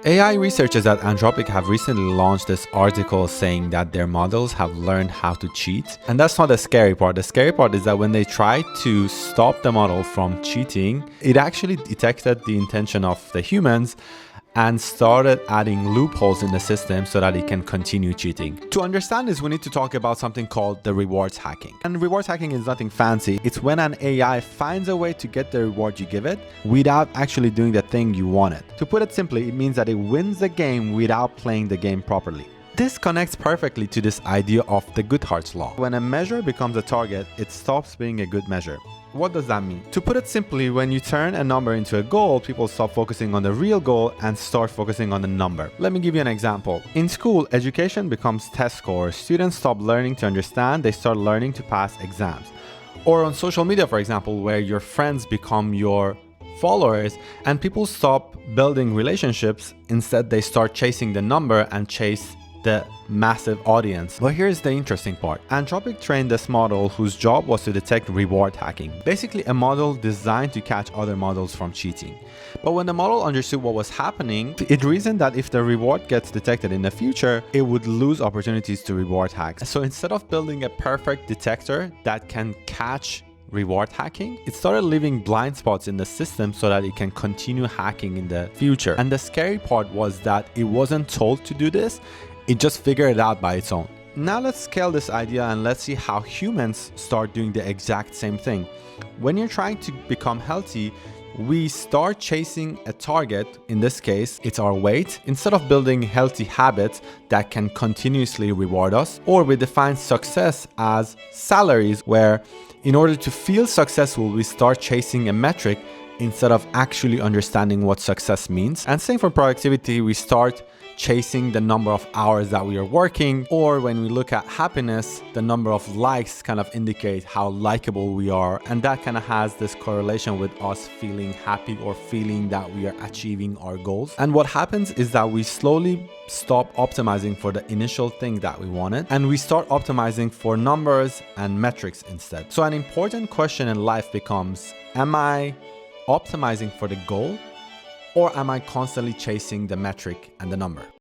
AI researchers at Anthropic have recently launched this article saying that their models have learned how to cheat. And that's not the scary part. The scary part is that when they tried to stop the model from cheating, it actually detected the intention of the humans and started adding loopholes in the system so that it can continue cheating. To understand this, we need to talk about something called the rewards hacking. And rewards hacking is nothing fancy. It's when an AI finds a way to get the reward you give it without actually doing the thing you want it. To put it simply, it means that it wins the game without playing the game properly. This connects perfectly to this idea of the Goodhart's law. When a measure becomes a target, it stops being a good measure. What does that mean? To put it simply, when you turn a number into a goal, people stop focusing on the real goal and start focusing on the number. Let me give you an example. In school, education becomes test scores. Students stop learning to understand, they start learning to pass exams. Or on social media, for example, where your friends become your followers and people stop building relationships. Instead, they start chasing the number and chase the massive audience. But here's the interesting part. Anthropic trained this model whose job was to detect reward hacking. Basically a model designed to catch other models from cheating. But when the model understood what was happening, it reasoned that if the reward gets detected in the future, it would lose opportunities to reward hacks. So instead of building a perfect detector that can catch reward hacking, it started leaving blind spots in the system so that it can continue hacking in the future. And the scary part was that it wasn't told to do this, it just figured it out by its own. Now let's scale this idea and let's see how humans start doing the exact same thing. When you're trying to become healthy, we start chasing a target. In this case, it's our weight, instead of building healthy habits that can continuously reward us. Or we define success as salaries, where in order to feel successful, we start chasing a metric instead of actually understanding what success means. And same for productivity, we start chasing the number of hours that we are working. Or when we look at happiness, the number of likes kind of indicate how likable we are, and that kind of has this correlation with us feeling happy or feeling that we are achieving our goals. And what happens is that we slowly stop optimizing for the initial thing that we wanted and we start optimizing for numbers and metrics instead. So an important question in life becomes, am I optimizing for the goal, or am I constantly chasing the metric and the number?